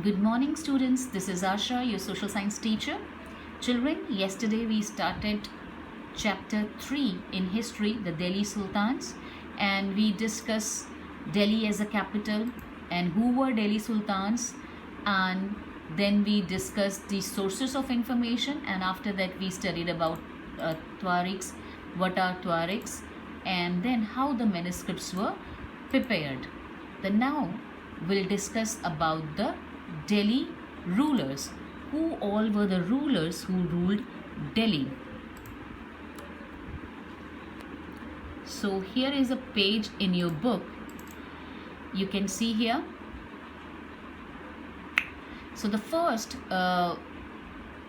Good morning, students. This is Asha, your social science teacher. Children, yesterday we started chapter 3 in history, the Delhi Sultans, and we discussed Delhi as a capital and who were Delhi Sultans, and then we discussed the sources of information, and after that we studied about Tuaregs, what are Tuaregs, and then how the manuscripts were prepared. Then now we'll discuss about the Delhi rulers. Who all were the rulers who ruled Delhi? So here is a page in your book. You can see here. So the first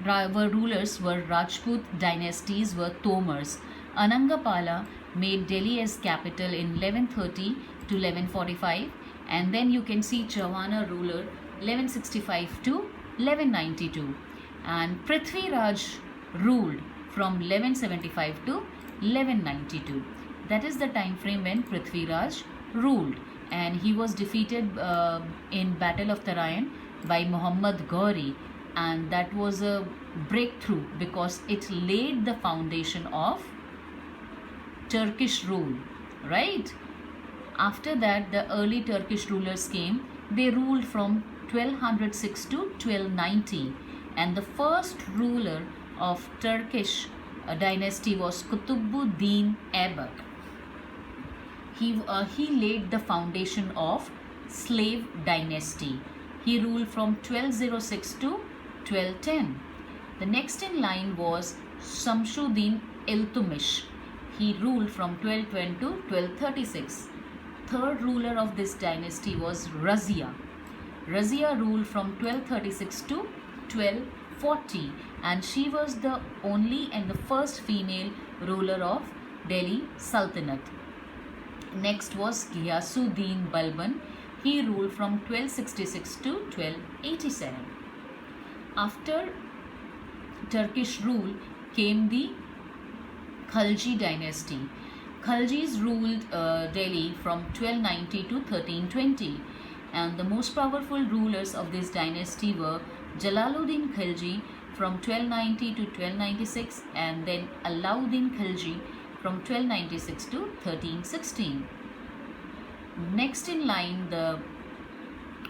rulers were Rajput dynasties were Tomars. Anangapala made Delhi as capital in 1130 to 1145, and then you can see Chawana ruler 1165 to 1192, and Prithvi Raj ruled from 1175 to 1192. That is the time frame when Prithvi Raj ruled, and he was defeated in Battle of Tarayan by Muhammad Ghori, and that was a breakthrough because it laid the foundation of Turkish rule, right? After that, the early Turkish rulers came. They ruled from 1206 to 1290, and the first ruler of Turkish dynasty was Kutubuddin Aybak. He laid the foundation of slave dynasty. He ruled from 1206 to 1210. The next in line was Shamsuddin Iltutmish. He ruled from 1220 to 1236. Third ruler of this dynasty was Razia. Razia ruled from 1236 to 1240, and she was the only and the first female ruler of Delhi Sultanate. Next was Ghiyasuddin Balban. He ruled from 1266 to 1287. After Turkish rule came the Khalji dynasty. Khaljis ruled Delhi from 1290 to 1320, and the most powerful rulers of this dynasty were Jalaluddin Khalji from 1290 to 1296, and then Alauddin Khalji from 1296 to 1316. Next in line, the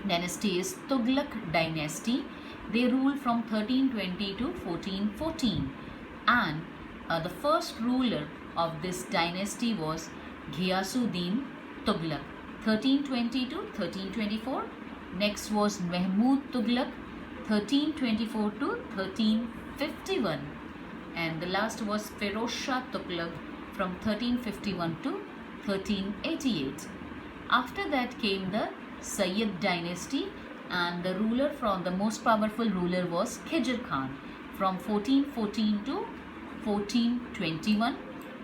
dynasty is Tughlaq dynasty. They ruled from 1320 to 1414, and the first ruler of this dynasty was Ghiyasuddin Tughlaq, 1320 to 1324. Next was Mahmud Tughlaq, 1324 to 1351, and the last was Feroz Shah Tughlaq from 1351 to 1388. After that came the Sayyid dynasty, and the ruler from the most powerful ruler was Khizr Khan from 1414 to 1421,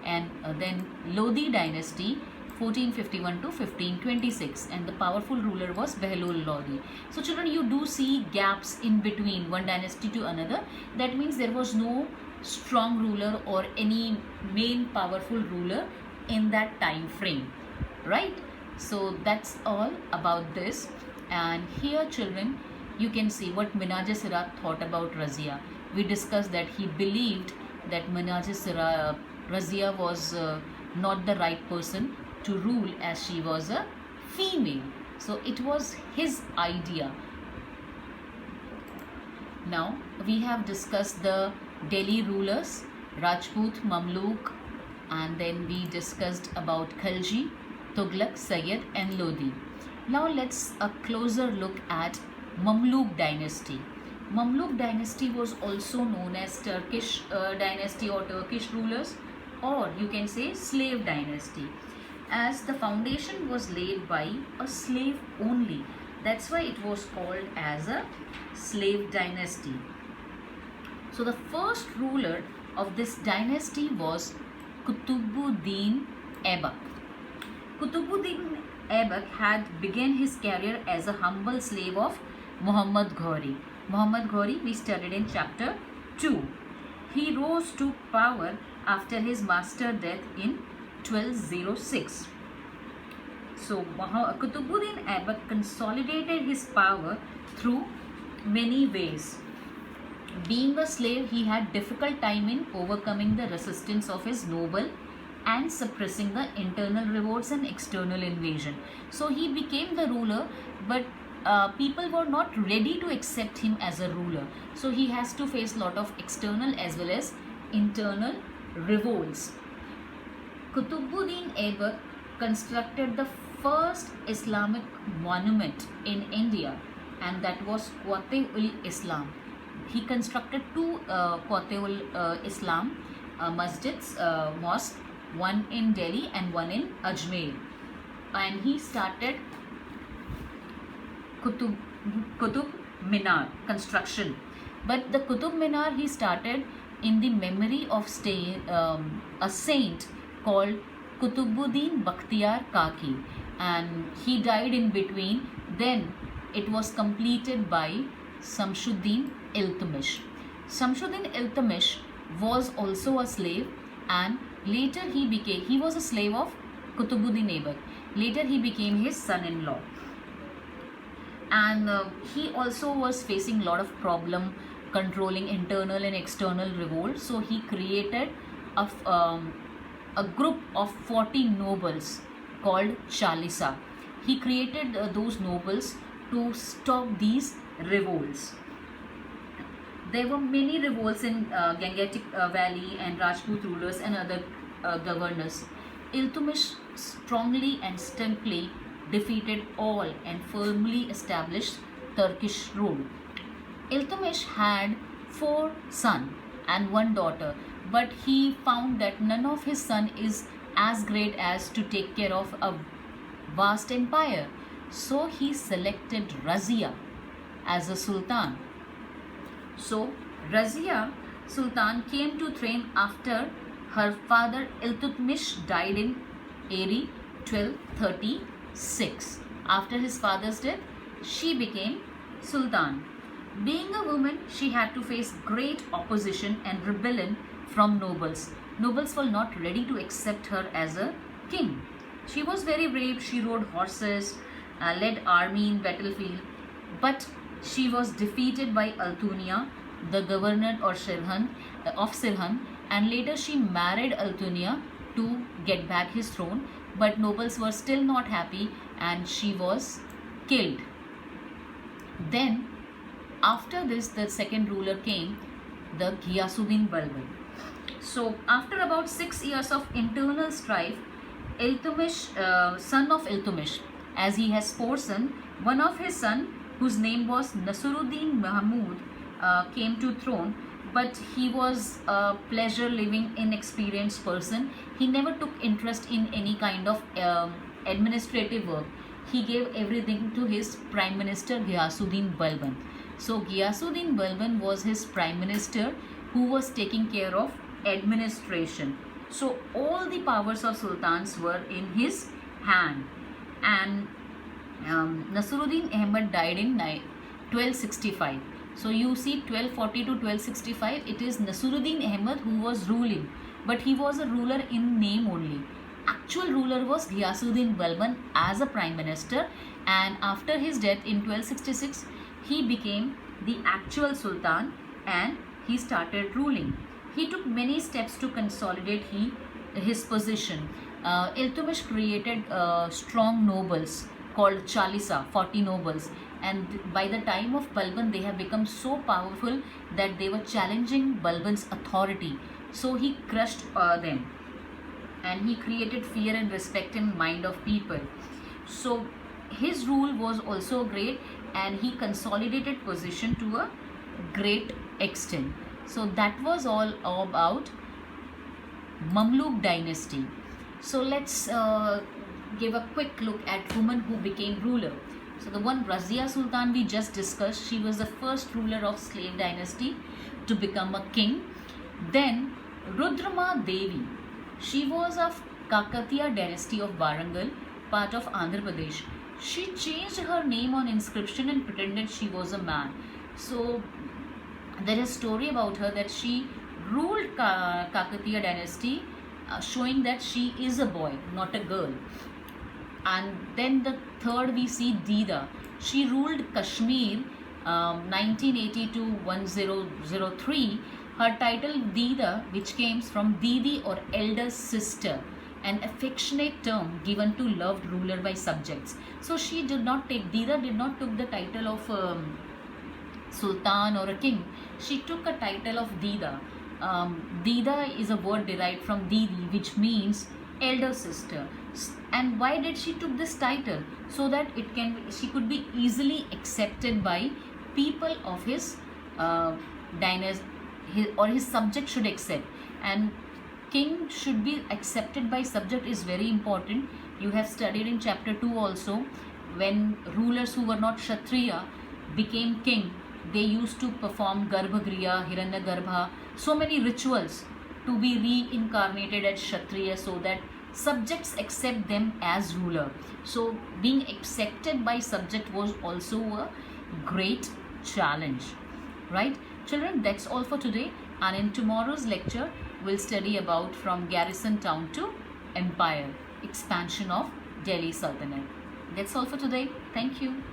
and then Lodi dynasty 1451 to 1526, and the powerful ruler was Behlul Lodi. So children, you do see gaps in between one dynasty to another. That means there was no strong ruler or any main powerful ruler in that time frame, right? So that's all about this. And here children, you can see what Minhaj-e-Sirat thought about Razia. We discussed that he believed that Minhaj-e-Sirat, Razia was not the right person to rule as she was a female. So it was his idea. Now we have discussed the Delhi rulers, Rajput, Mamluk, and then we discussed about Khalji, Tughlaq, Sayyid and Lodi. Now let's a closer look at Mamluk dynasty. Mamluk dynasty was also known as Turkish dynasty or Turkish rulers, or you can say slave dynasty, as the foundation was laid by a slave only. That's why it was called as a slave dynasty. So the first ruler of this dynasty was Kutubuddin Aybak. Kutubuddin Aybak had begun his career as a humble slave of Muhammad Ghori. Muhammad Ghori we studied in chapter 2. He rose to power after his master death in 1206. So Qutbuddin Aibak consolidated his power through many ways. Being a slave, he had difficult time in overcoming the resistance of his noble and suppressing the internal revolts and external invasion. So he became the ruler, but people were not ready to accept him as a ruler. So he has to face a lot of external as well as internal revolts. Qutbuddin Aibak constructed the first Islamic monument in India, and that was Quwwat-ul-Islam. He constructed two Quwwat-ul-Islam masjids, mosque, one in Delhi and one in Ajmer. And he started Qutub Minar construction. But the Qutub Minar he started in the memory of a saint called Qutbuddin Bakhtiyar Kaki, and he died in between. Then it was completed by Samshuddin Iltutmish. Samshuddin Iltutmish was also a slave, and later he was a slave of Qutbuddin Aibak. Later he became his son-in-law, and he also was facing a lot of problem controlling internal and external revolt. So he created a group of 40 nobles called Chalisa. He created those nobles to stop these revolts. There were many revolts in Gangetic Valley, and Rajput rulers and other governors. Iltutmish strongly and stoutly defeated all and firmly established Turkish rule. Iltutmish had 4 sons and 1 daughter, but he found that none of his sons is as great as to take care of a vast empire. So he selected Razia as a sultan. So Razia Sultan came to throne after her father Iltutmish died in AD 1236. After his father's death, she became Sultan. Being a woman, she had to face great opposition and rebellion from nobles. Nobles were not ready to accept her as a king. She was very brave. She rode horses, led army in battlefield, but she was defeated by Altunia, the governor of Sirhan, and later she married Altunia to get back his throne. But nobles were still not happy, and she was killed. Then, after this, the second ruler came, the Ghiyasuddin Balban. So, after about 6 years of internal strife, Iltutmish, son of Iltutmish, as he has 4 sons, one of his sons, whose name was Nasruddin Mahmud, came to throne, but he was a pleasure living, inexperienced person. He never took interest in any kind of administrative work. He gave everything to his prime minister Ghiyasuddin Balban. So Ghiyasuddin Balban was his prime minister who was taking care of administration. So all the powers of sultans were in his hand. And Nasruddin Ahmad died in 1265. So you see 1240 to 1265, it is Nasruddin Ahmad who was ruling, but he was a ruler in name only. Actual ruler was Ghiyasuddin Balban as a prime minister, and after his death in 1266, he became the actual sultan and he started ruling. He took many steps to consolidate his position. Iltutmish created strong nobles called Chalisa, 40 nobles, and by the time of Balban they have become so powerful that they were challenging Balban's authority. So he crushed them, and he created fear and respect in mind of people. So his rule was also great, and he consolidated position to a great extent. So that was all about Mamluk dynasty. So let's give a quick look at women who became ruler. So the one Razia Sultan we just discussed, she was the first ruler of slave dynasty to become a king. Then Rudrama Devi, she was of Kakatiya dynasty of Warangal, part of Andhra Pradesh. She changed her name on inscription and pretended she was a man. So there is a story about her that she ruled Kakatiya dynasty, showing that she is a boy, not a girl. And then the third we see Dida. She ruled Kashmir 1980 to 1003. Her title Dida, which came from Didi or elder sister, an affectionate term given to loved ruler by subjects. So she did not take, Dida did not took the title of sultan or a king. She took a title of Dida. Dida is a word derived from Didi, which means elder sister. And why did she took this title? So that she could be easily accepted by people of his dynasty, or his subject should accept. And king should be accepted by subject is very important. You have studied in chapter 2 also, when rulers who were not Kshatriya became king, they used to perform Garbhagriya, Hiranyagarbha, so many rituals to be reincarnated as Kshatriya, so that subjects accept them as ruler. So being accepted by subject was also a great challenge, right? Children, that's all for today, and in tomorrow's lecture we'll study about from garrison town to empire, expansion of Delhi Sultanate. That's all for today. Thank you.